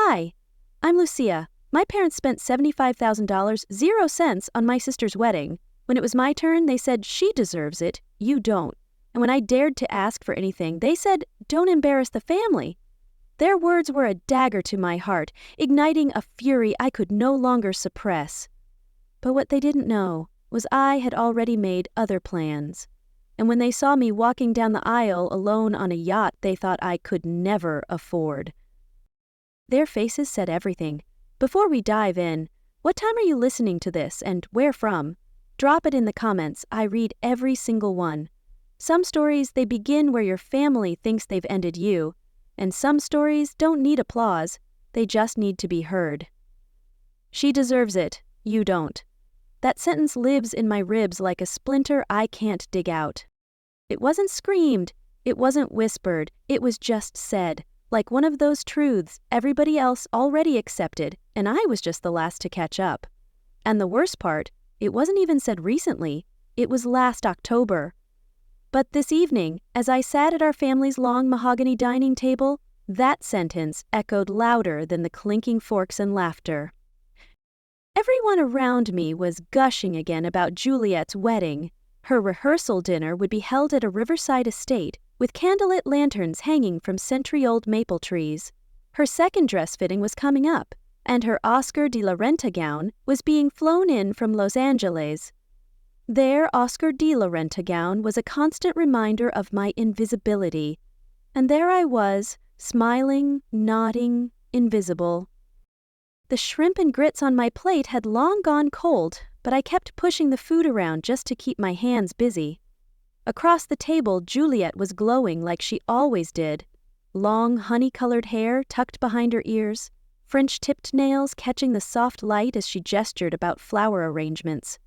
Hi, I'm Lucia. My parents spent $75,000, 0 cents, on my sister's wedding. When it was my turn, they said, she deserves it, you don't. And when I dared to ask for anything, they said, don't embarrass the family. Their words were a dagger to my heart, igniting a fury I could no longer suppress. But what they didn't know was I had already made other plans. And when they saw me walking down the aisle alone on a yacht they thought I could never afford. Their faces said everything. Before we dive in, what time are you listening to this and where from? Drop it in the comments. I read every single one. Some stories, they begin where your family thinks they've ended you, and some stories don't need applause, they just need to be heard. She deserves it, you don't. That sentence lives in my ribs like a splinter I can't dig out. It wasn't screamed, it wasn't whispered, it was just said, like one of those truths everybody else already accepted, and I was just the last to catch up. And the worst part, it wasn't even said recently, it was last October. But this evening, as I sat at our family's long mahogany dining table, that sentence echoed louder than the clinking forks and laughter. Everyone around me was gushing again about Juliet's wedding. Her rehearsal dinner would be held at a riverside estate, with candlelit lanterns hanging from century-old maple trees. Her second dress fitting was coming up, and her Oscar de la Renta gown was being flown in from Los Angeles. Their Oscar de la Renta gown was a constant reminder of my invisibility, and there I was, smiling, nodding, invisible. The shrimp and grits on my plate had long gone cold, but I kept pushing the food around just to keep my hands busy. Across the table, Juliet was glowing like she always did. Long, honey-colored hair tucked behind her ears, French-tipped nails catching the soft light as she gestured about flower arrangements.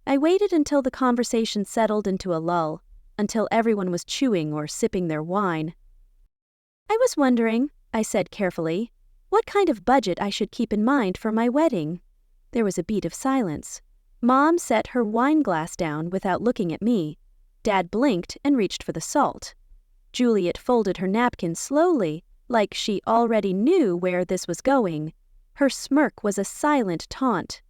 I waited until the conversation settled into a lull, until everyone was chewing or sipping their wine. I was wondering, I said carefully, what kind of budget I should keep in mind for my wedding. There was a beat of silence. Mom set her wine glass down without looking at me. Dad blinked and reached for the salt. Juliet folded her napkin slowly, like she already knew where this was going. Her smirk was a silent taunt.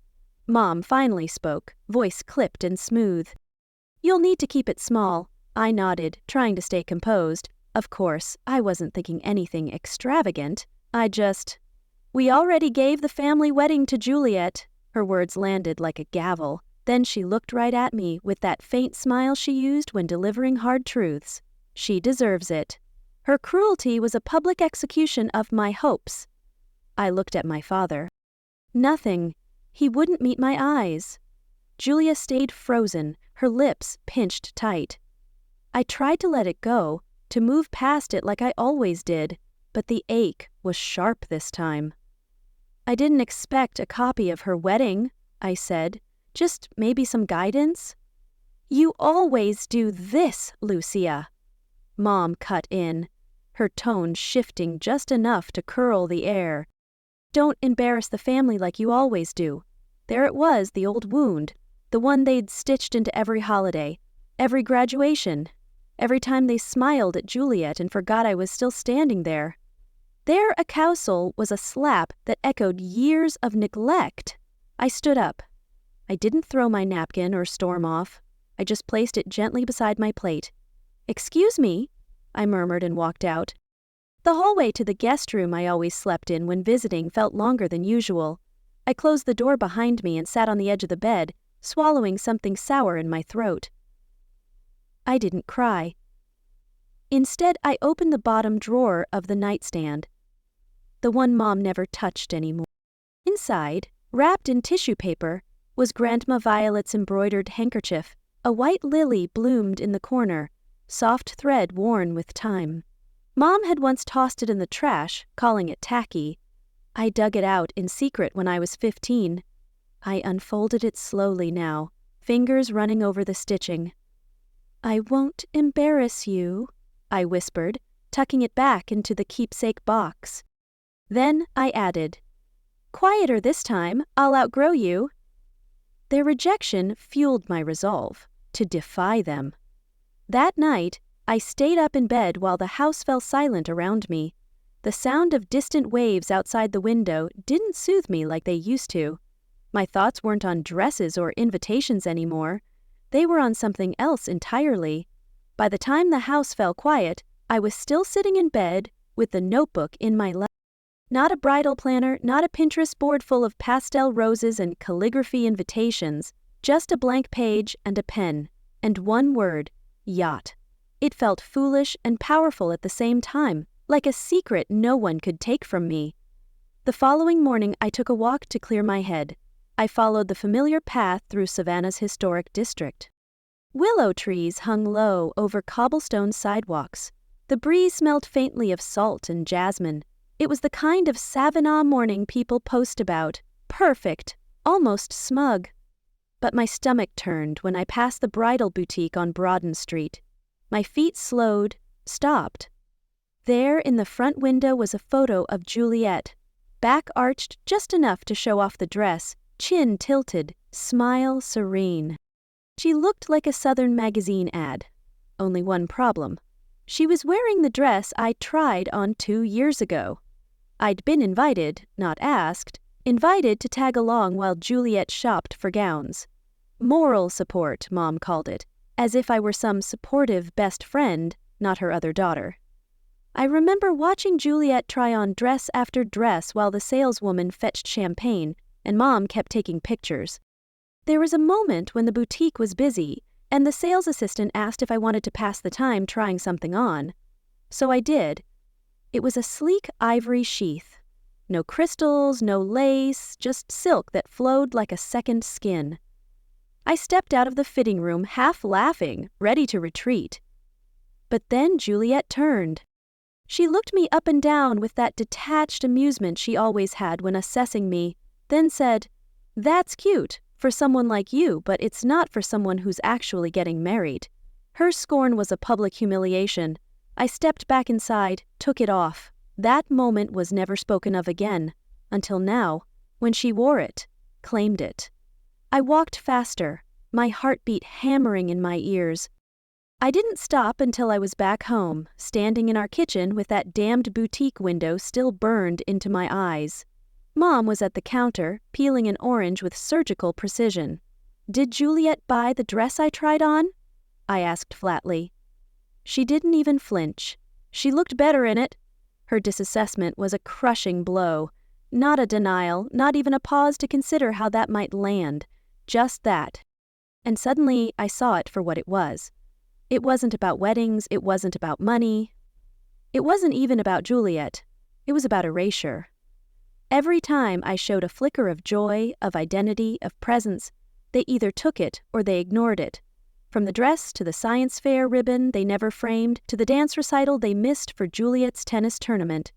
Mom finally spoke, voice clipped and smooth. You'll need to keep it small. I nodded, trying to stay composed. Of course, I wasn't thinking anything extravagant. We already gave the family wedding to Juliet. Her words landed like a gavel. Then she looked right at me with that faint smile she used when delivering hard truths. She deserves it. Her cruelty was a public execution of my hopes. I looked at my father. Nothing. He wouldn't meet my eyes. Julia stayed frozen, her lips pinched tight. I tried to let it go, to move past it like I always did, but the ache was sharp this time. I didn't expect a copy of her wedding, I said. Just maybe some guidance? You always do this, Lucia. Mom cut in, her tone shifting just enough to curl the air. Don't embarrass the family like you always do. There it was, the old wound, the one they'd stitched into every holiday, every graduation, every time they smiled at Juliet and forgot I was still standing there. Their acousal was a slap that echoed years of neglect. I stood up. I didn't throw my napkin or storm off. I just placed it gently beside my plate. Excuse me, I murmured and walked out. The hallway to the guest room I always slept in when visiting felt longer than usual. I closed the door behind me and sat on the edge of the bed, swallowing something sour in my throat. I didn't cry. Instead, I opened the bottom drawer of the nightstand, the one Mom never touched anymore. Inside, wrapped in tissue paper, was Grandma Violet's embroidered handkerchief. A white lily bloomed in the corner, soft thread worn with time. Mom had once tossed it in the trash, calling it tacky. I dug it out in secret when I was 15. I unfolded it slowly now, fingers running over the stitching. I won't embarrass you, I whispered, tucking it back into the keepsake box. Then I added, quieter this time, I'll outgrow you. Their rejection fueled my resolve to defy them. That night, I stayed up in bed while the house fell silent around me. The sound of distant waves outside the window didn't soothe me like they used to. My thoughts weren't on dresses or invitations anymore. They were on something else entirely. By the time the house fell quiet, I was still sitting in bed with the notebook in my lap. Not a bridal planner, not a Pinterest board full of pastel roses and calligraphy invitations, just a blank page and a pen, and one word, yacht. It felt foolish and powerful at the same time, like a secret no one could take from me. The following morning I took a walk to clear my head. I followed the familiar path through Savannah's historic district. Willow trees hung low over cobblestone sidewalks. The breeze smelled faintly of salt and jasmine. It was the kind of Savannah morning people post about. Perfect, almost smug. But my stomach turned when I passed the bridal boutique on Broaden Street. My feet slowed, stopped. There in the front window was a photo of Juliet, back arched just enough to show off the dress, chin tilted, smile serene. She looked like a Southern magazine ad. Only one problem. She was wearing the dress I tried on 2 years ago. I'd been invited, not asked, invited to tag along while Juliet shopped for gowns. Moral support, Mom called it, as if I were some supportive best friend, not her other daughter. I remember watching Juliet try on dress after dress while the saleswoman fetched champagne, and Mom kept taking pictures. There was a moment when the boutique was busy, and the sales assistant asked if I wanted to pass the time trying something on. So I did. It was a sleek ivory sheath. No crystals, no lace, just silk that flowed like a second skin. I stepped out of the fitting room half laughing, ready to retreat. But then Juliet turned. She looked me up and down with that detached amusement she always had when assessing me, then said, "That's cute for someone like you, but it's not for someone who's actually getting married." Her scorn was a public humiliation. I stepped back inside, took it off. That moment was never spoken of again, until now, when she wore it, claimed it. I walked faster, my heartbeat hammering in my ears. I didn't stop until I was back home, standing in our kitchen with that damned boutique window still burned into my eyes. Mom was at the counter, peeling an orange with surgical precision. "Did Juliet buy the dress I tried on?" I asked flatly. She didn't even flinch. She looked better in it. Her disassessment was a crushing blow. Not a denial, not even a pause to consider how that might land. Just that. And suddenly I saw it for what it was. It wasn't about weddings, it wasn't about money. It wasn't even about Juliet. It was about erasure. Every time I showed a flicker of joy, of identity, of presence, they either took it or they ignored it. From the dress to the science fair ribbon they never framed, to the dance recital they missed for Juliet's tennis tournament.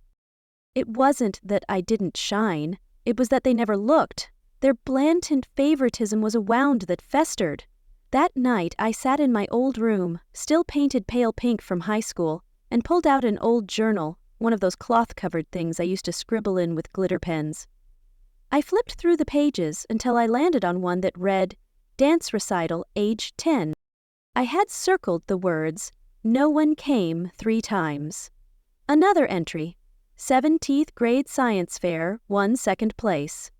It wasn't that I didn't shine, it was that they never looked. Their blatant favoritism was a wound that festered. That night I sat in my old room, still painted pale pink from high school, and pulled out an old journal, one of those cloth-covered things I used to scribble in with glitter pens. I flipped through the pages until I landed on one that read, "Dance Recital, age 10. I had circled the words, "No one came" 3 times. Another entry, 17th grade science fair, won 2nd place.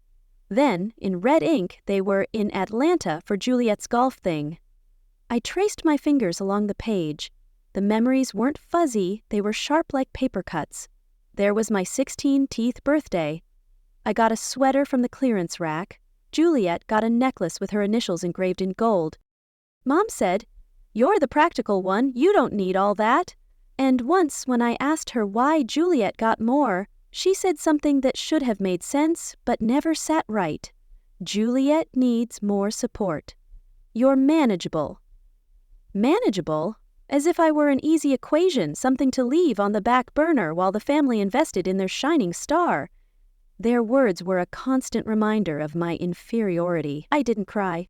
Then, in red ink, they were in Atlanta for Juliet's golf thing. I traced my fingers along the page. The memories weren't fuzzy, they were sharp like paper cuts. There was my 16th birthday. I got a sweater from the clearance rack. Juliet got a necklace with her initials engraved in gold. Mom said, "You're the practical one, you don't need all that." And once when I asked her why Juliet got more, she said something that should have made sense but never sat right. Juliet needs more support. You're manageable. Manageable? As if I were an easy equation, something to leave on the back burner while the family invested in their shining star. Their words were a constant reminder of my inferiority. I didn't cry.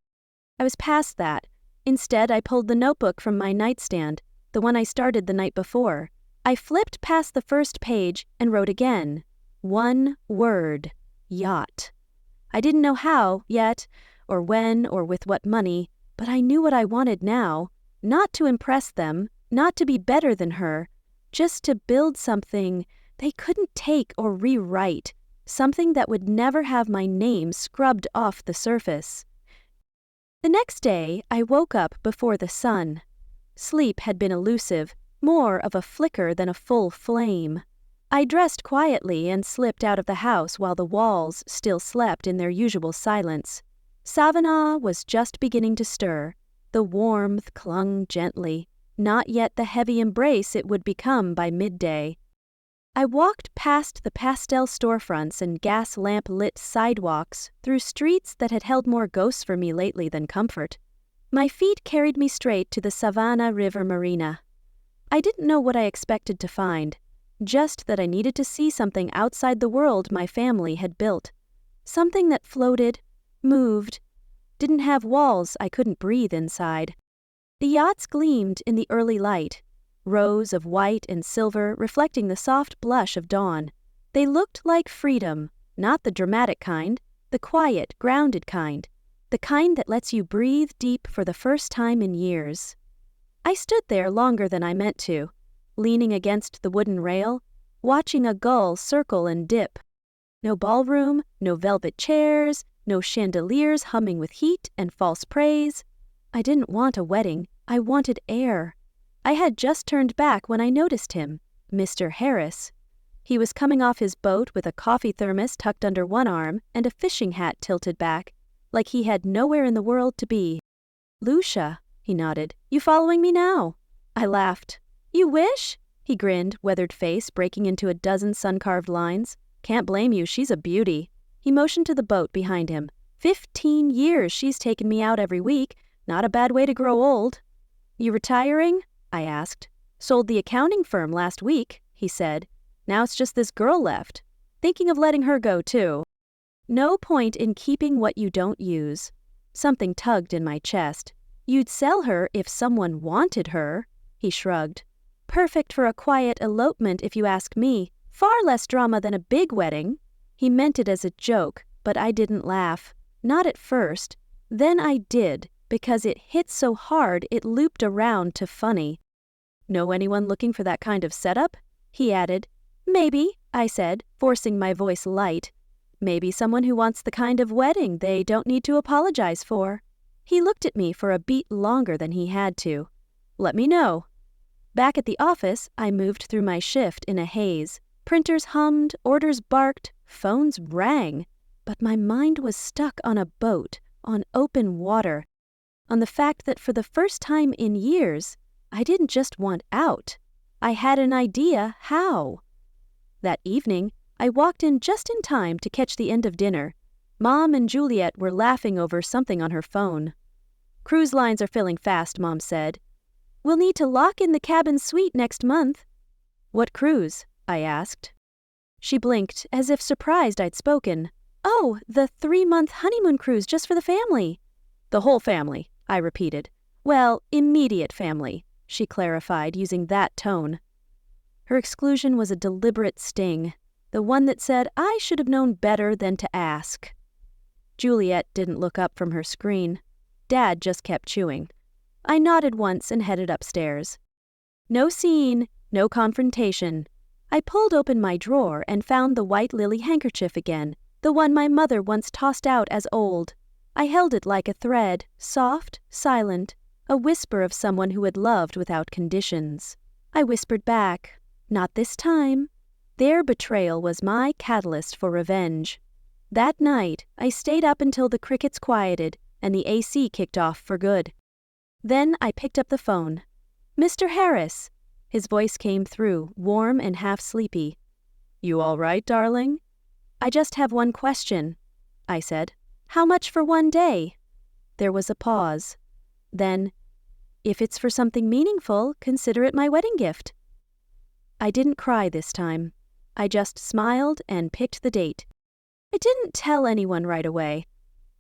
I was past that. Instead, I pulled the notebook from my nightstand, the one I started the night before. I flipped past the first page and wrote again. One word. Yacht. I didn't know how, yet, or when, or with what money, but I knew what I wanted now. Not to impress them, not to be better than her, just to build something they couldn't take or rewrite, something that would never have my name scrubbed off the surface. The next day, I woke up before the sun. Sleep had been elusive, more of a flicker than a full flame. I dressed quietly and slipped out of the house while the walls still slept in their usual silence. Savannah was just beginning to stir. The warmth clung gently, not yet the heavy embrace it would become by midday. I walked past the pastel storefronts and gas lamp-lit sidewalks through streets that had held more ghosts for me lately than comfort. My feet carried me straight to the Savannah River Marina. I didn't know what I expected to find, just that I needed to see something outside the world my family had built. Something that floated, moved, didn't have walls I couldn't breathe inside. The yachts gleamed in the early light, rows of white and silver reflecting the soft blush of dawn. They looked like freedom, not the dramatic kind, the quiet, grounded kind, the kind that lets you breathe deep for the first time in years. I stood there longer than I meant to, leaning against the wooden rail, watching a gull circle and dip. No ballroom, no velvet chairs, no chandeliers humming with heat and false praise. I didn't want a wedding, I wanted air. I had just turned back when I noticed him, Mr. Harris. He was coming off his boat with a coffee thermos tucked under one arm and a fishing hat tilted back, like he had nowhere in the world to be. "Lucia," he nodded, "you following me now?" I laughed. "You wish?" He grinned, weathered face breaking into a dozen sun-carved lines. "Can't blame you, she's a beauty." He motioned to the boat behind him. 15 years she's taken me out every week. Not a bad way to grow old. "You retiring?" I asked. "Sold the accounting firm last week," he said. "Now it's just this girl left. Thinking of letting her go, too." No point in keeping what you don't use. Something tugged in my chest. "You'd sell her if someone wanted her," he shrugged. "Perfect for a quiet elopement if you ask me. Far less drama than a big wedding." He meant it as a joke, but I didn't laugh. Not at first. Then I did, because it hit so hard it looped around to funny. "Know anyone looking for that kind of setup?" he added. "Maybe," I said, forcing my voice light. "Maybe someone who wants the kind of wedding they don't need to apologize for." He looked at me for a beat longer than he had to. "Let me know." Back at the office, I moved through my shift in a haze. Printers hummed, orders barked, phones rang. But my mind was stuck on a boat, on open water, on the fact that for the first time in years, I didn't just want out. I had an idea how. That evening, I walked in just in time to catch the end of dinner. Mom and Juliet were laughing over something on her phone. "Cruise lines are filling fast," Mom said. "We'll need to lock in the cabin suite next month." "What cruise?" I asked. She blinked, as if surprised I'd spoken. "Oh, the 3-month honeymoon cruise just for the family." "The whole family," I repeated. "Well, immediate family," she clarified, using that tone. Her exclusion was a deliberate sting, the one that said I should have known better than to ask. Juliet didn't look up from her screen. Dad just kept chewing. I nodded once and headed upstairs. No scene, no confrontation. I pulled open my drawer and found the white lily handkerchief again, the one my mother once tossed out as old. I held it like a thread, soft, silent, a whisper of someone who had loved without conditions. I whispered back, "Not this time." Their betrayal was my catalyst for revenge. That night, I stayed up until the crickets quieted and the AC kicked off for good. Then I picked up the phone. "Mr. Harris." His voice came through, warm and half sleepy. "You all right, darling?" "I just have one question," I said. "How much for one day?" There was a pause. Then, "If it's for something meaningful, consider it my wedding gift." I didn't cry this time. I just smiled and picked the date. I didn't tell anyone right away.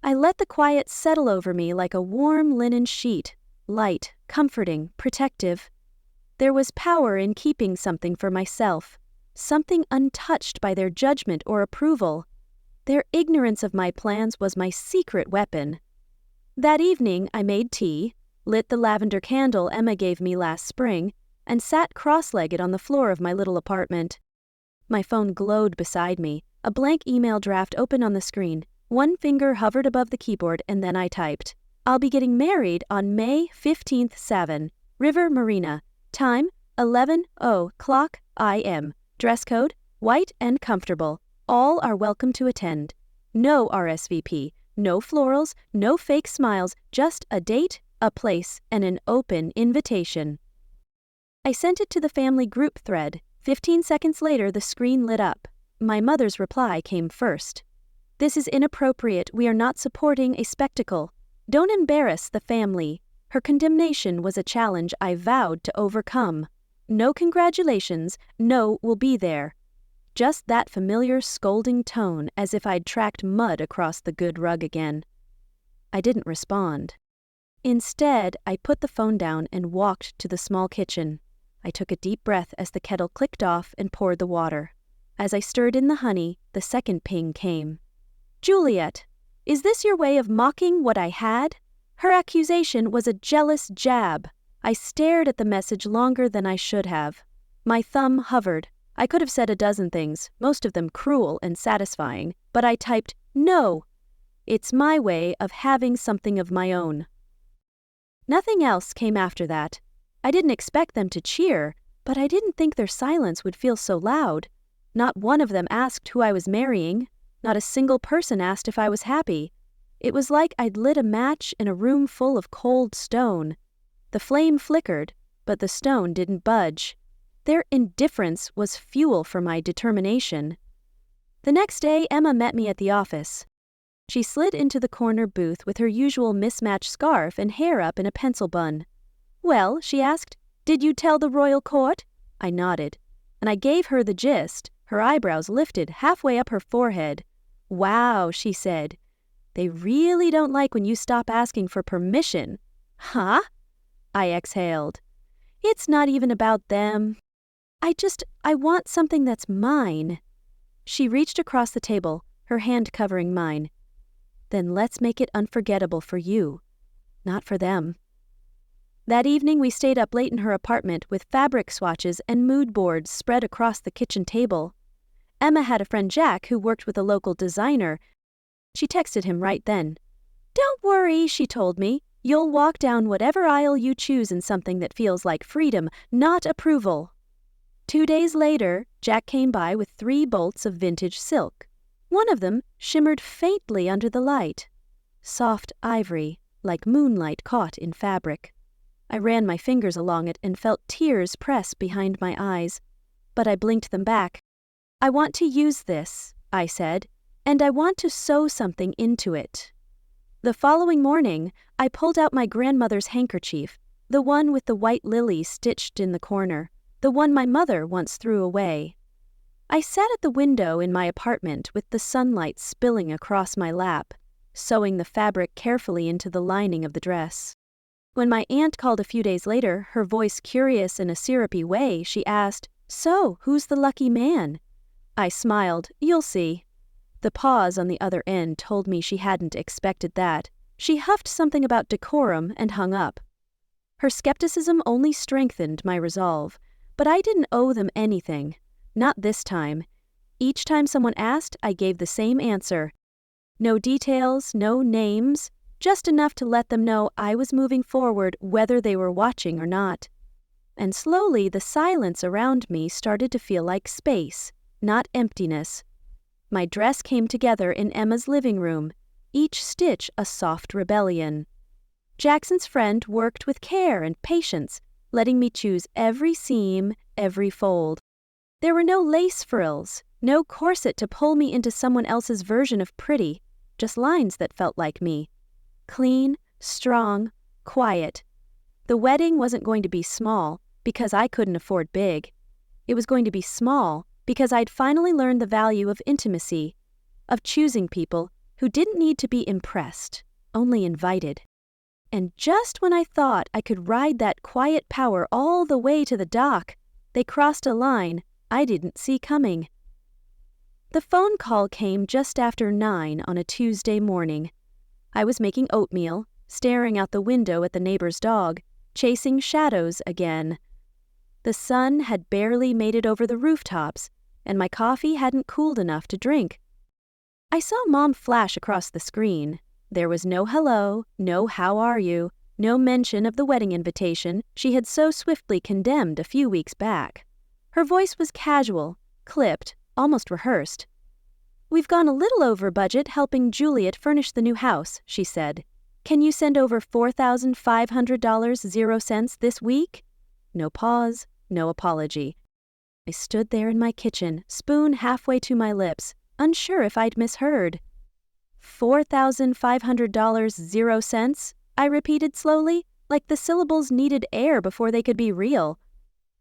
I let the quiet settle over me like a warm linen sheet, light, comforting, protective. There was power in keeping something for myself, something untouched by their judgment or approval. Their ignorance of my plans was my secret weapon. That evening I made tea, lit the lavender candle Emma gave me last spring, and sat cross-legged on the floor of my little apartment. My phone glowed beside me, a blank email draft open on the screen. One finger hovered above the keyboard and then I typed, "I'll be getting married on May 15th, 7, River Marina. Time, 11:00 a.m. Dress code, white and comfortable. All are welcome to attend. No RSVP, no florals, no fake smiles, just a date, a place, and an open invitation." I sent it to the family group thread. 15 seconds later, the screen lit up. My mother's reply came first. "This is inappropriate. We are not supporting a spectacle. Don't embarrass the family." Her condemnation was a challenge I vowed to overcome. No congratulations, no we'll be there. Just that familiar scolding tone, as if I'd tracked mud across the good rug again. I didn't respond. Instead, I put the phone down and walked to the small kitchen. I took a deep breath as the kettle clicked off and poured the water. As I stirred in the honey, the second ping came. "Juliet, is this your way of mocking what I had?" Her accusation was a jealous jab. I stared at the message longer than I should have. My thumb hovered. I could have said a dozen things, most of them cruel and satisfying, but I typed, "No. It's my way of having something of my own." Nothing else came after that. I didn't expect them to cheer, but I didn't think their silence would feel so loud. Not one of them asked who I was marrying. Not a single person asked if I was happy. It was like I'd lit a match in a room full of cold stone. The flame flickered, but the stone didn't budge. Their indifference was fuel for my determination. The next day, Emma met me at the office. She slid into the corner booth with her usual mismatched scarf and hair up in a pencil bun. "Well," she asked, "did you tell the royal court?" I nodded, and I gave her the gist. Her eyebrows lifted halfway up her forehead. "Wow," she said. "They really don't like when you stop asking for permission." "Huh?" I exhaled. "It's not even about them. I want something that's mine." She reached across the table, her hand covering mine. "Then let's make it unforgettable for you, not for them." That evening we stayed up late in her apartment with fabric swatches and mood boards spread across the kitchen table. Emma had a friend Jack who worked with a local designer. She texted him right then. "Don't worry," she told me. "You'll walk down whatever aisle you choose in something that feels like freedom, not approval." 2 days later, Jack came by with 3 bolts of vintage silk. One of them shimmered faintly under the light. Soft ivory, like moonlight caught in fabric. I ran my fingers along it and felt tears press behind my eyes, but I blinked them back. "I want to use this," I said, "and I want to sew something into it." The following morning, I pulled out my grandmother's handkerchief, the one with the white lily stitched in the corner, the one my mother once threw away. I sat at the window in my apartment with the sunlight spilling across my lap, sewing the fabric carefully into the lining of the dress. When my aunt called a few days later, her voice curious in a syrupy way, she asked, "So, who's the lucky man?" I smiled. "You'll see." The pause on the other end told me she hadn't expected that. She huffed something about decorum and hung up. Her skepticism only strengthened my resolve, but I didn't owe them anything. Not this time. Each time someone asked, I gave the same answer. No details, no names, just enough to let them know I was moving forward whether they were watching or not. And slowly the silence around me started to feel like space, not emptiness. My dress came together in Emma's living room, each stitch a soft rebellion. Jackson's friend worked with care and patience, letting me choose every seam, every fold. There were no lace frills, no corset to pull me into someone else's version of pretty, just lines that felt like me. Clean, strong, quiet. The wedding wasn't going to be small because I couldn't afford big. It was going to be small because I'd finally learned the value of intimacy, of choosing people who didn't need to be impressed, only invited. And just when I thought I could ride that quiet power all the way to the dock, they crossed a line I didn't see coming. The phone call came just after 9 on a Tuesday morning. I was making oatmeal, staring out the window at the neighbor's dog, chasing shadows again. The sun had barely made it over the rooftops, and my coffee hadn't cooled enough to drink. I saw Mom flash across the screen. There was no hello, no how are you, no mention of the wedding invitation she had so swiftly condemned a few weeks back. Her voice was casual, clipped, almost rehearsed. "We've gone a little over budget helping Juliet furnish the new house," she said. "Can you send over $4,500.00 this week?" No pause, no apology. I stood there in my kitchen, spoon halfway to my lips, unsure if I'd misheard. $4,500.00, I repeated slowly, like the syllables needed air before they could be real.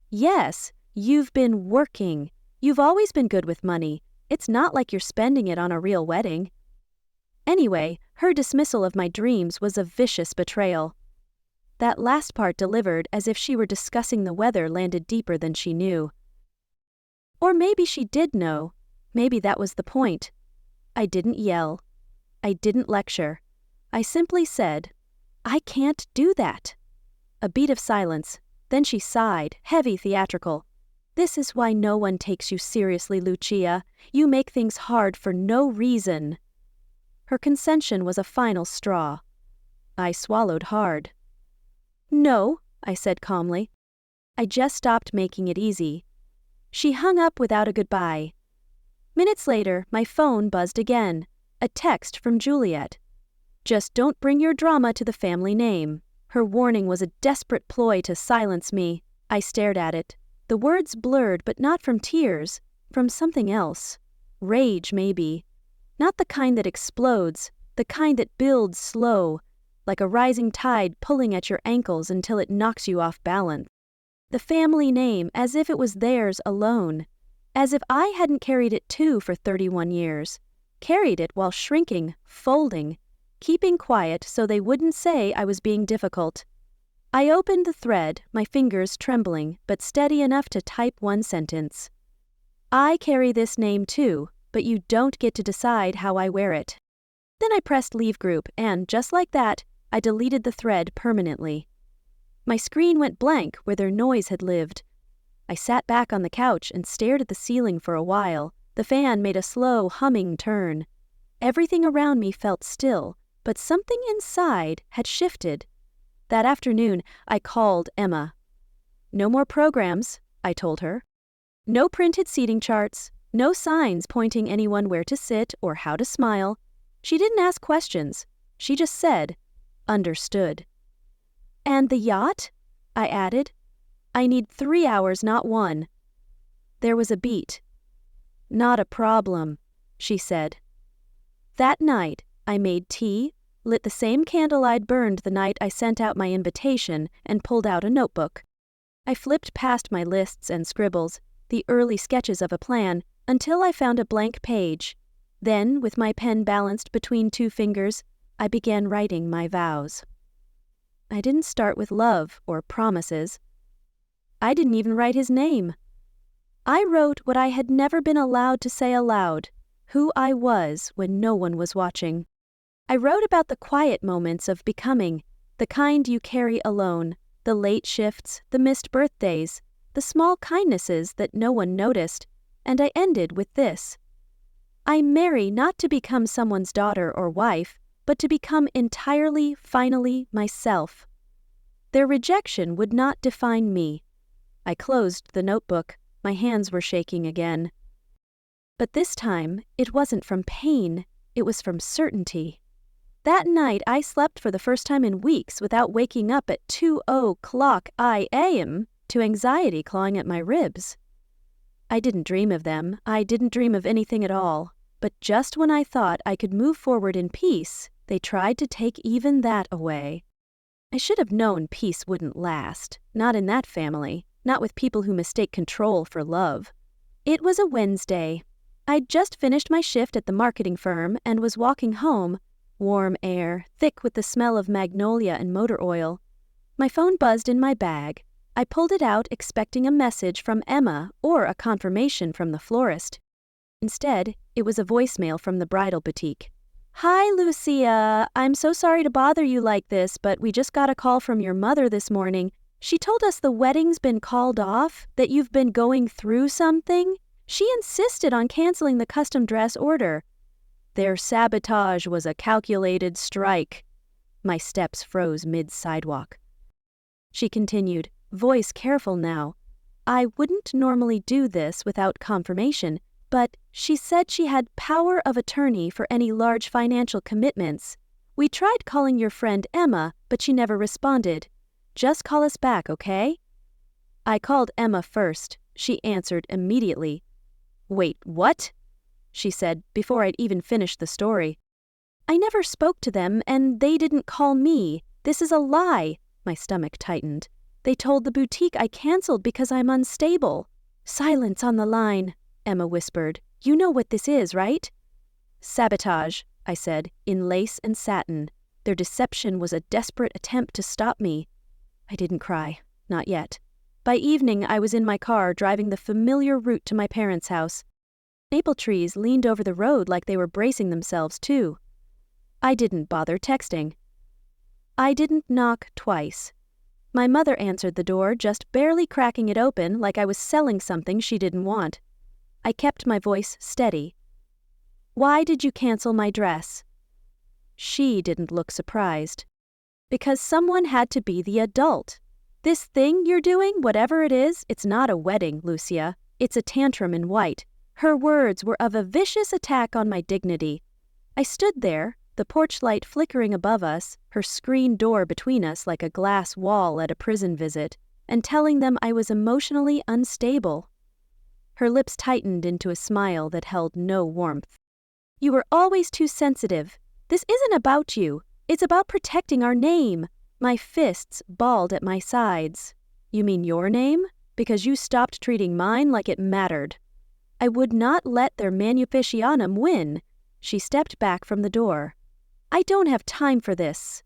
"Yes, you've been working. You've always been good with money. It's not like you're spending it on a real wedding." Anyway, her dismissal of my dreams was a vicious betrayal. That last part delivered as if she were discussing the weather landed deeper than she knew. Or maybe she did know. Maybe that was the point. I didn't yell. I didn't lecture. I simply said, "I can't do that." A beat of silence. Then she sighed, heavy, theatrical. "This is why no one takes you seriously, Lucia. You make things hard for no reason." Her concession was a final straw. I swallowed hard. "No," I said calmly. "I just stopped making it easy." She hung up without a goodbye. Minutes later, my phone buzzed again. A text from Juliet. "Just don't bring your drama to the family name." Her warning was a desperate ploy to silence me. I stared at it. The words blurred, but not from tears, from something else. Rage, maybe. Not the kind that explodes, the kind that builds slow, like a rising tide pulling at your ankles until it knocks you off balance. The family name as if it was theirs alone, as if I hadn't carried it too for 31 years, carried it while shrinking, folding, keeping quiet so they wouldn't say I was being difficult. I opened the thread, my fingers trembling, but steady enough to type one sentence. "I carry this name too, but you don't get to decide how I wear it." Then I pressed leave group and, just like that, I deleted the thread permanently. My screen went blank where their noise had lived. I sat back on the couch and stared at the ceiling for a while. The fan made a slow, humming turn. Everything around me felt still, but something inside had shifted. That afternoon, I called Emma. "No more programs," I told her. "No printed seating charts, no signs pointing anyone where to sit or how to smile." She didn't ask questions. She just said, "Understood." "And the yacht?" I added. "I need 3 hours, not 1. There was a beat. "Not a problem," she said. That night, I made tea, lit the same candle I'd burned the night I sent out my invitation, and pulled out a notebook. I flipped past my lists and scribbles, the early sketches of a plan, until I found a blank page. Then, with my pen balanced between 2 fingers, I began writing my vows. I didn't start with love or promises. I didn't even write his name. I wrote what I had never been allowed to say aloud, who I was when no one was watching. I wrote about the quiet moments of becoming, the kind you carry alone, the late shifts, the missed birthdays, the small kindnesses that no one noticed, and I ended with this. I marry not to become someone's daughter or wife, but to become entirely, finally, myself. Their rejection would not define me. I closed the notebook. My hands were shaking again. But this time, it wasn't from pain, it was from certainty. That night, I slept for the first time in weeks without waking up at 2:00 a.m. to anxiety clawing at my ribs. I didn't dream of them, I didn't dream of anything at all, but just when I thought I could move forward in peace, they tried to take even that away. I should have known peace wouldn't last, not in that family, not with people who mistake control for love. It was a Wednesday. I'd just finished my shift at the marketing firm and was walking home, warm air, thick with the smell of magnolia and motor oil. My phone buzzed in my bag. I pulled it out expecting a message from Emma or a confirmation from the florist. Instead, it was a voicemail from the bridal boutique. "Hi, Lucia. I'm so sorry to bother you like this, but we just got a call from your mother this morning. She told us the wedding's been called off, that you've been going through something. She insisted on canceling the custom dress order. Their sabotage was a calculated strike. My steps froze mid-sidewalk. She continued, voice careful now. I wouldn't normally do this without confirmation, but she said she had power of attorney for any large financial commitments. We tried calling your friend Emma, but she never responded. Just call us back, okay? I called Emma first. She answered immediately. Wait, what? She said before I'd even finished the story. I never spoke to them, and they didn't call me. This is a lie. My stomach tightened. They told the boutique I canceled because I'm unstable. Silence on the line, Emma whispered. You know what this is, right? Sabotage, I said, in lace and satin. Their deception was a desperate attempt to stop me. I didn't cry. Not yet. By evening, I was in my car driving the familiar route to my parents' house. Maple trees leaned over the road like they were bracing themselves, too. I didn't bother texting. I didn't knock twice. My mother answered the door, just barely cracking it open like I was selling something she didn't want. I kept my voice steady. Why did you cancel my dress? She didn't look surprised. Because someone had to be the adult. This thing you're doing, whatever it is, it's not a wedding, Lucia. It's a tantrum in white. Her words were of a vicious attack on my dignity. I stood there, the porch light flickering above us, her screen door between us like a glass wall at a prison visit, and telling them I was emotionally unstable. Her lips tightened into a smile that held no warmth. You were always too sensitive. This isn't about you. It's about protecting our name. My fists balled at my sides. You mean your name? Because you stopped treating mine like it mattered. I would not let their manuficianum win. She stepped back from the door. I don't have time for this.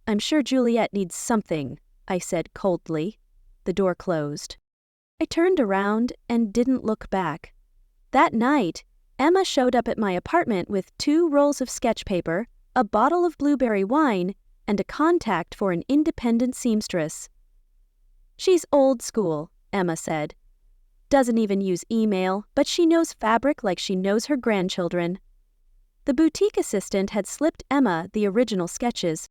I'm sure Juliet needs something, I said coldly. The door closed. I turned around and didn't look back. That night, Emma showed up at my apartment with 2 rolls of sketch paper, a bottle of blueberry wine, and a contact for an independent seamstress. She's old school, Emma said. Doesn't even use email, but she knows fabric like she knows her grandchildren. The boutique assistant had slipped Emma the original sketches.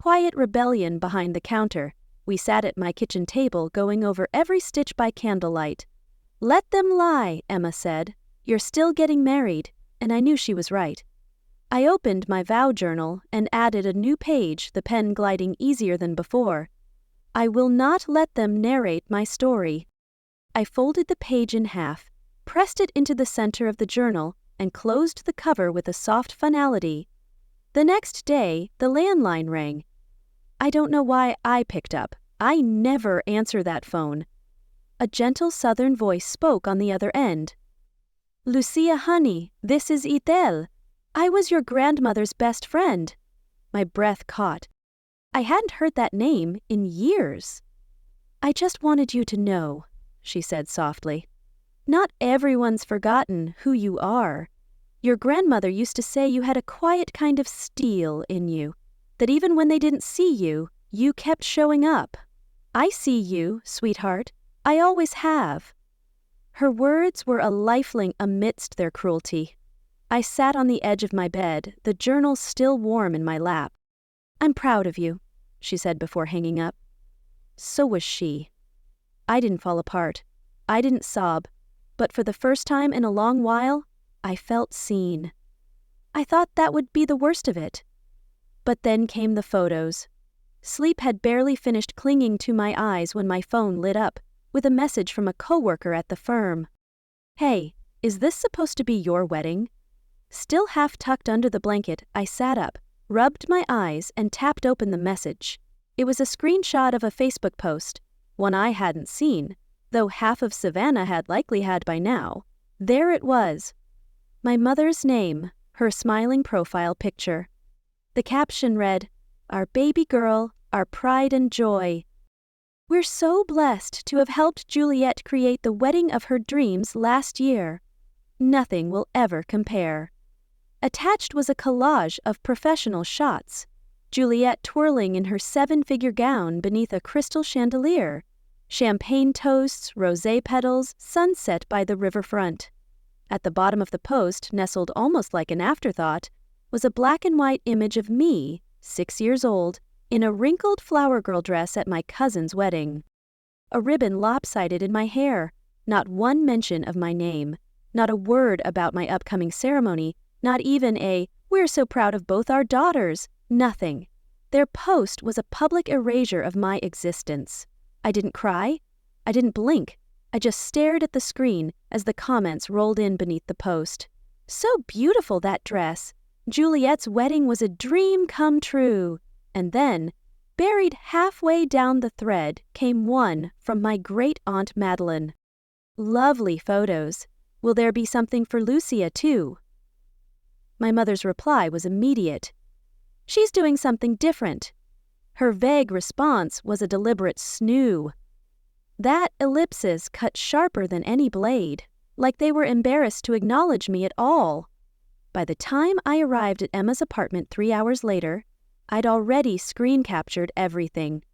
Quiet rebellion behind the counter. We sat at my kitchen table going over every stitch by candlelight. Let them lie, Emma said. You're still getting married, and I knew she was right. I opened my vow journal and added a new page, the pen gliding easier than before. I will not let them narrate my story. I folded the page in half, pressed it into the center of the journal, and closed the cover with a soft finality. The next day, the landline rang. I don't know why I picked up. I never answer that phone. A gentle southern voice spoke on the other end. Lucia, honey, this is Itel. I was your grandmother's best friend. My breath caught. I hadn't heard that name in years. I just wanted you to know, she said softly. Not everyone's forgotten who you are. Your grandmother used to say you had a quiet kind of steel in you, that even when they didn't see you, you kept showing up. I see you, sweetheart. I always have. Her words were a lifeline amidst their cruelty. I sat on the edge of my bed, the journal still warm in my lap. I'm proud of you, she said before hanging up. So was she. I didn't fall apart. I didn't sob. But for the first time in a long while, I felt seen. I thought that would be the worst of it. But then came the photos. Sleep had barely finished clinging to my eyes when my phone lit up, with a message from a coworker at the firm. Hey, is this supposed to be your wedding? Still half tucked under the blanket, I sat up, rubbed my eyes, and tapped open the message. It was a screenshot of a Facebook post, one I hadn't seen, though half of Savannah had likely had by now. There it was. My mother's name, her smiling profile picture. The caption read, "Our baby girl, our pride and joy. We're so blessed to have helped Juliet create the wedding of her dreams last year. Nothing will ever compare." Attached was a collage of professional shots. Juliet twirling in her 7-figure gown beneath a crystal chandelier. Champagne toasts, rosé petals, sunset by the riverfront. At the bottom of the post, nestled almost like an afterthought, was a black and white image of me, 6 years old, in a wrinkled flower girl dress at my cousin's wedding. A ribbon lopsided in my hair, not one mention of my name, not a word about my upcoming ceremony, not even a, "We're so proud of both our daughters," nothing. Their post was a public erasure of my existence. I didn't cry. I didn't blink. I just stared at the screen as the comments rolled in beneath the post. "So beautiful, that dress. Juliet's wedding was a dream come true." And then, buried halfway down the thread, came one from my great-aunt Madeline. "Lovely photos. Will there be something for Lucia, too?" My mother's reply was immediate. "She's doing something different." Her vague response was a deliberate snoo. That ellipsis cut sharper than any blade, like they were embarrassed to acknowledge me at all. By the time I arrived at Emma's apartment 3 hours later, I'd already screen captured everything.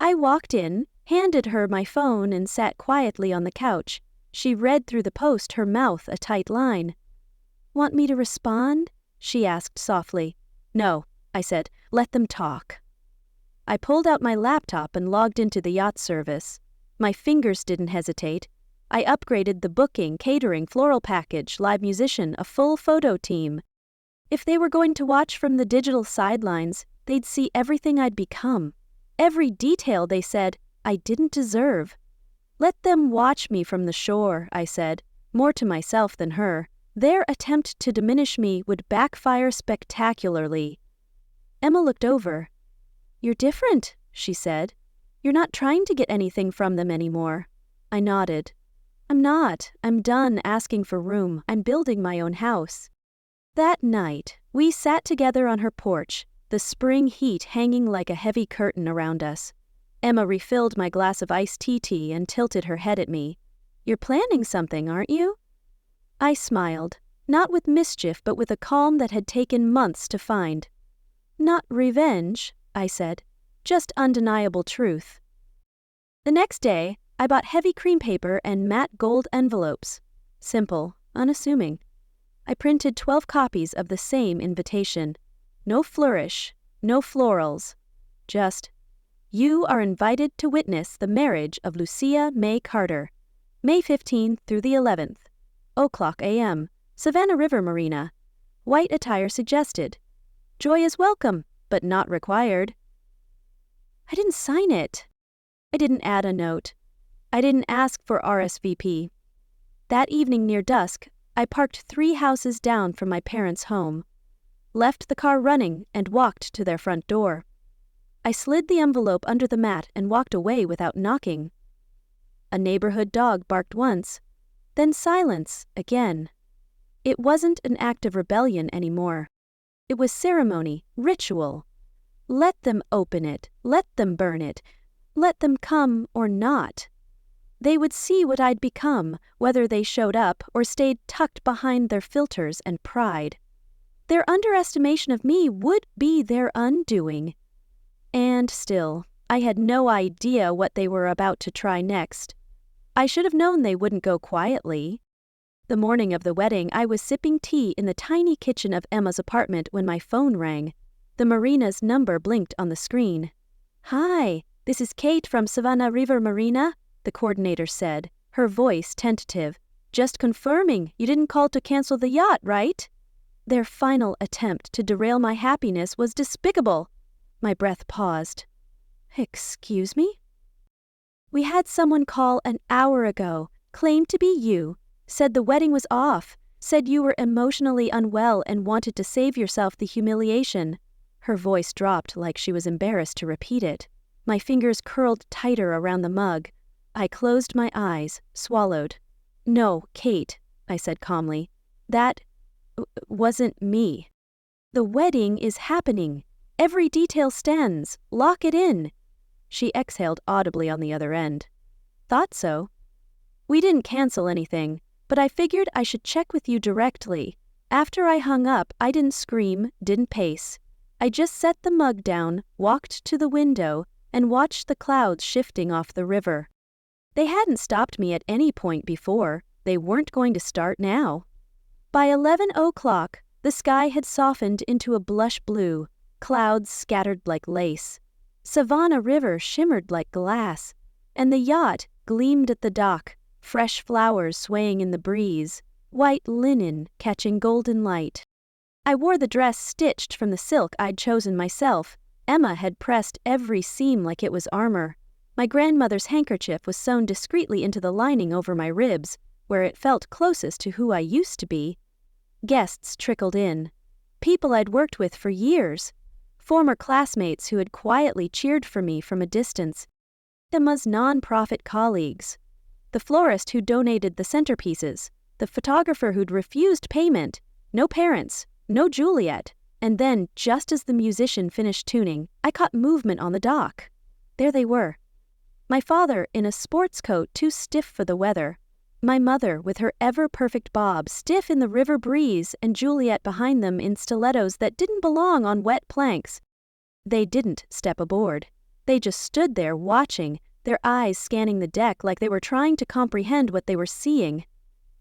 I walked in, handed her my phone, and sat quietly on the couch. She read through the post, her mouth a tight line. "Want me to respond?" she asked softly. "No," I said. "Let them talk." I pulled out my laptop and logged into the yacht service. My fingers didn't hesitate. I upgraded the booking, catering, floral package, live musician, a full photo team. If they were going to watch from the digital sidelines, they'd see everything I'd become. Every detail, they said, I didn't deserve. "Let them watch me from the shore," I said, more to myself than her. Their attempt to diminish me would backfire spectacularly. Emma looked over. "You're different," she said. "You're not trying to get anything from them anymore." I nodded. "I'm not. I'm done asking for room. I'm building my own house." That night, we sat together on her porch, the spring heat hanging like a heavy curtain around us. Emma refilled my glass of iced tea and tilted her head at me. "You're planning something, aren't you?" I smiled, not with mischief but with a calm that had taken months to find. "Not revenge," I said, "just undeniable truth." The next day, I bought heavy cream paper and matte gold envelopes. Simple, unassuming. I printed 12 copies of the same invitation. No flourish, no florals. Just, "You are invited to witness the marriage of Lucia May Carter, May 15th through the 11th, o'clock a.m., Savannah River Marina. White attire suggested. Joy is welcome, but not required." I didn't sign it. I didn't add a note. I didn't ask for RSVP. That evening near dusk, I parked 3 houses down from my parents' home, left the car running, and walked to their front door. I slid the envelope under the mat and walked away without knocking. A neighborhood dog barked once, then silence again. It wasn't an act of rebellion anymore. It was ceremony, ritual. Let them open it, let them burn it, let them come or not. They would see what I'd become, whether they showed up or stayed tucked behind their filters and pride. Their underestimation of me would be their undoing. And still, I had no idea what they were about to try next. I should have known they wouldn't go quietly. The morning of the wedding, I was sipping tea in the tiny kitchen of Emma's apartment when my phone rang. The marina's number blinked on the screen. "Hi, this is Kate from Savannah River Marina," the coordinator said, her voice tentative. "Just confirming, you didn't call to cancel the yacht, right?" Their final attempt to derail my happiness was despicable. My breath paused. "Excuse me?" "We had someone call an hour ago, claimed to be you, said the wedding was off, said you were emotionally unwell and wanted to save yourself the humiliation." Her voice dropped like she was embarrassed to repeat it. My fingers curled tighter around the mug. I closed my eyes, swallowed. "No, Kate," I said calmly. "That wasn't me. The wedding is happening. Every detail stands. Lock it in." She exhaled audibly on the other end. "Thought so. We didn't cancel anything, but I figured I should check with you directly. After I hung up, I didn't scream, didn't pace. I just set the mug down, walked to the window, and watched the clouds shifting off the river. They hadn't stopped me at any point before. They weren't going to start now. By 11 o'clock, the sky had softened into a blush blue, clouds scattered like lace. Savannah River shimmered like glass, and the yacht gleamed at the dock, fresh flowers swaying in the breeze, white linen catching golden light. I wore the dress stitched from the silk I'd chosen myself. Emma had pressed every seam like it was armor. My grandmother's handkerchief was sewn discreetly into the lining over my ribs, where it felt closest to who I used to be. Guests trickled in. People I'd worked with for years. Former classmates who had quietly cheered for me from a distance. Emma's non-profit colleagues. The florist who donated the centerpieces. The photographer who'd refused payment. No parents. No Juliet. And then, just as the musician finished tuning, I caught movement on the dock. There they were. My father in a sports coat too stiff for the weather. My mother with her ever-perfect bob stiff in the river breeze, and Juliet behind them in stilettos that didn't belong on wet planks. They didn't step aboard. They just stood there watching, their eyes scanning the deck like they were trying to comprehend what they were seeing.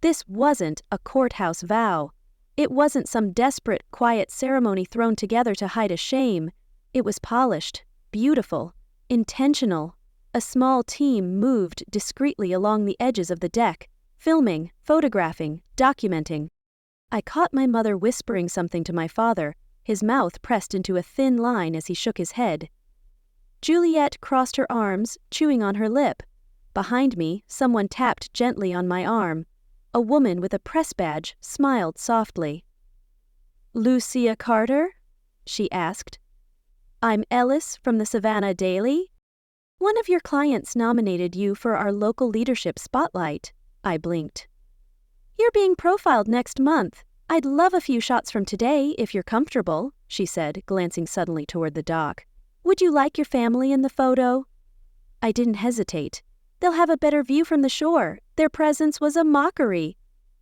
This wasn't a courthouse vow. It wasn't some desperate, quiet ceremony thrown together to hide a shame. It was polished, beautiful, intentional. A small team moved discreetly along the edges of the deck, filming, photographing, documenting. I caught my mother whispering something to my father, his mouth pressed into a thin line as he shook his head. Juliet crossed her arms, chewing on her lip. Behind me, someone tapped gently on my arm. A woman with a press badge smiled softly. "Lucia Carter?" she asked. "I'm Ellis from the Savannah Daily. One of your clients nominated you for our local leadership spotlight." I blinked. "You're being profiled next month. I'd love a few shots from today if you're comfortable," she said, glancing suddenly toward the dock. "Would you like your family in the photo?" I didn't hesitate. "They'll have a better view from the shore. Their presence was a mockery."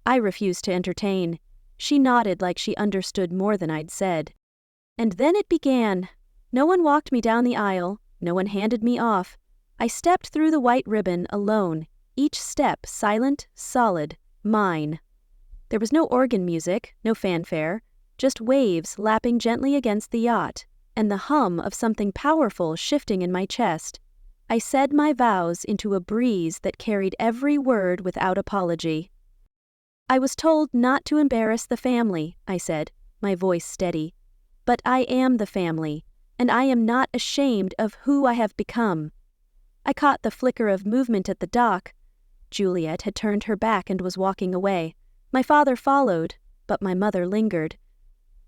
I refused to entertain. She nodded like she understood more than I'd said. And then it began. No one walked me down the aisle. No one handed me off. I stepped through the white ribbon alone, each step silent, solid, mine. There was no organ music, no fanfare, just waves lapping gently against the yacht, and the hum of something powerful shifting in my chest. I said my vows into a breeze that carried every word without apology. "I was told not to embarrass the family," I said, my voice steady. "But I am the family, and I am not ashamed of who I have become." I caught the flicker of movement at the dock. Juliet had turned her back and was walking away. My father followed, but my mother lingered.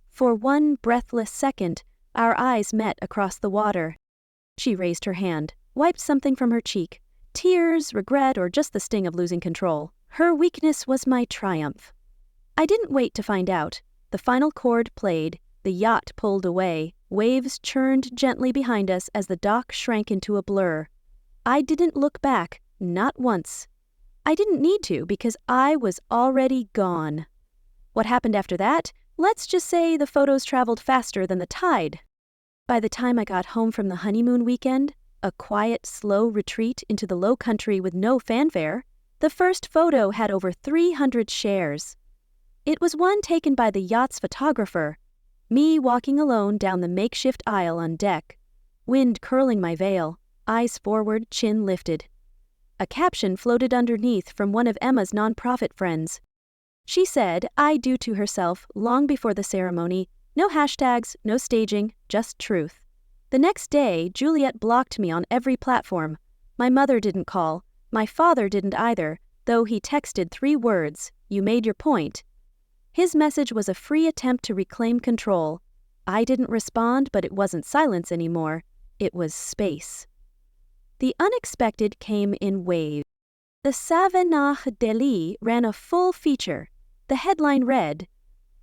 For one breathless second, our eyes met across the water. She raised her hand, wiped something from her cheek. Tears, regret, or just the sting of losing control. Her weakness was my triumph. I didn't wait to find out. The final chord played, the yacht pulled away, waves churned gently behind us as the dock shrank into a blur. I didn't look back, not once. I didn't need to because I was already gone. What happened after that? Let's just say the photos traveled faster than the tide. By the time I got home from the honeymoon weekend, a quiet, slow retreat into the low country with no fanfare, the first photo had over 300 shares. It was one taken by the yacht's photographer, me walking alone down the makeshift aisle on deck, wind curling my veil, eyes forward, chin lifted. A caption floated underneath from one of Emma's nonprofit friends. She said, I do to herself long before the ceremony, no hashtags, no staging, just truth. The next day, Juliet blocked me on every platform. My mother didn't call. My father didn't either, though he texted 3 words, "You made your point." His message was a free attempt to reclaim control. I didn't respond, but it wasn't silence anymore. It was space. The unexpected came in waves. The Savannah Daily ran a full feature. The headline read,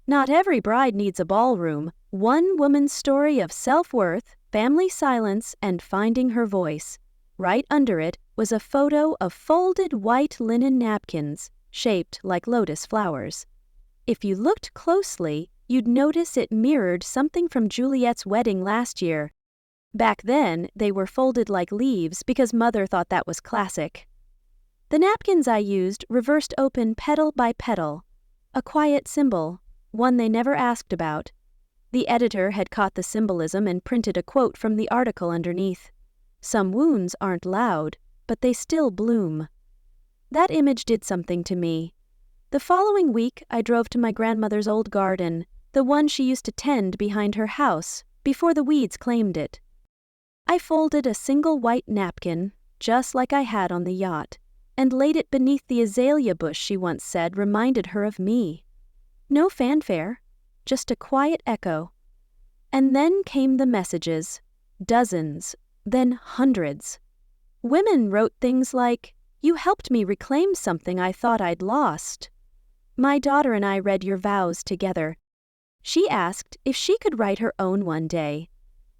"Not every bride needs a ballroom. One woman's story of self-worth, family silence, and finding her voice." Right under it was a photo of folded white linen napkins, shaped like lotus flowers. If you looked closely, you'd notice it mirrored something from Juliet's wedding last year. Back then, they were folded like leaves because Mother thought that was classic. The napkins I used reversed open petal by petal, a quiet symbol, one they never asked about. The editor had caught the symbolism and printed a quote from the article underneath. Some wounds aren't loud, but they still bloom. That image did something to me. The following week, I drove to my grandmother's old garden, the one she used to tend behind her house before the weeds claimed it. I folded a single white napkin, just like I had on the yacht, and laid it beneath the azalea bush she once said reminded her of me. No fanfare, just a quiet echo. And then came the messages, dozens, then hundreds. Women wrote things like, "You helped me reclaim something I thought I'd lost." My daughter and I read your vows together. She asked if she could write her own one day.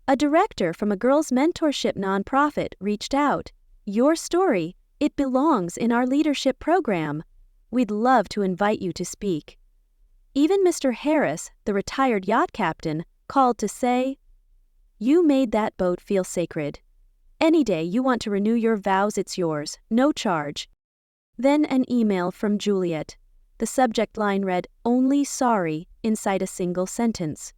A director from a girls' mentorship nonprofit reached out. "Your story, it belongs in our leadership program. We'd love to invite you to speak." Even Mr. Harris, the retired yacht captain, called to say, "You made that boat feel sacred. Any day you want to renew your vows, it's yours, no charge." Then an email from Juliet. The subject line read, "Only sorry," inside a single sentence.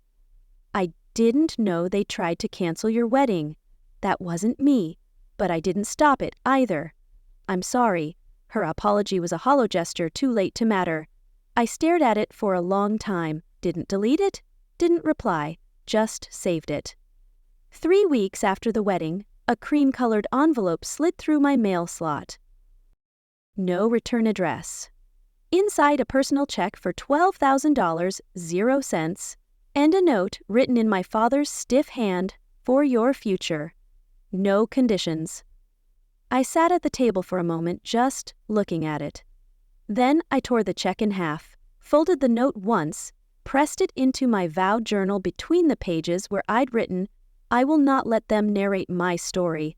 "I didn't know they tried to cancel your wedding. That wasn't me, but I didn't stop it either. I'm sorry." Her apology was a hollow gesture too late to matter. I stared at it for a long time, didn't delete it, didn't reply, just saved it. 3 weeks after the wedding, a cream-colored envelope slid through my mail slot. No return address. Inside, a personal check for $12,000, 0 cents, and a note written in my father's stiff hand, "For your future. No conditions." I sat at the table for a moment, just looking at it. Then I tore the check in half, folded the note once, pressed it into my vow journal between the pages where I'd written, "I will not let them narrate my story."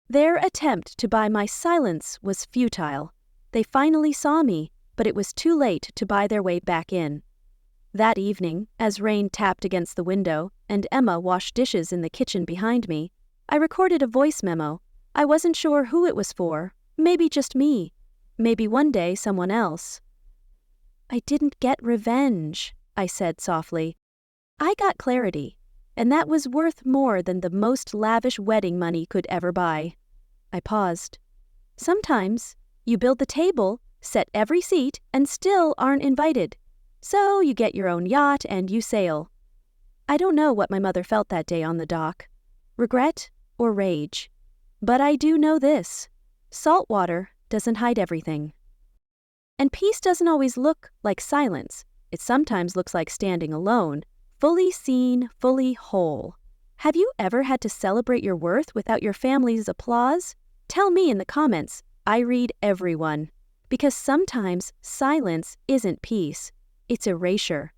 Their attempt to buy my silence was futile. They finally saw me, but it was too late to buy their way back in. That evening, as rain tapped against the window and Emma washed dishes in the kitchen behind me, I recorded a voice memo. I wasn't sure who it was for, maybe just me, maybe one day someone else. "I didn't get revenge," I said softly. "I got clarity, and that was worth more than the most lavish wedding money could ever buy." I paused. Sometimes you build the table, set every seat, and still aren't invited. So you get your own yacht and you sail. I don't know what my mother felt that day on the dock, regret or rage. But I do know this: salt water doesn't hide everything. And peace doesn't always look like silence. It sometimes looks like standing alone, fully seen, fully whole. Have you ever had to celebrate your worth without your family's applause? Tell me in the comments. I read everyone. Because sometimes silence isn't peace, it's erasure.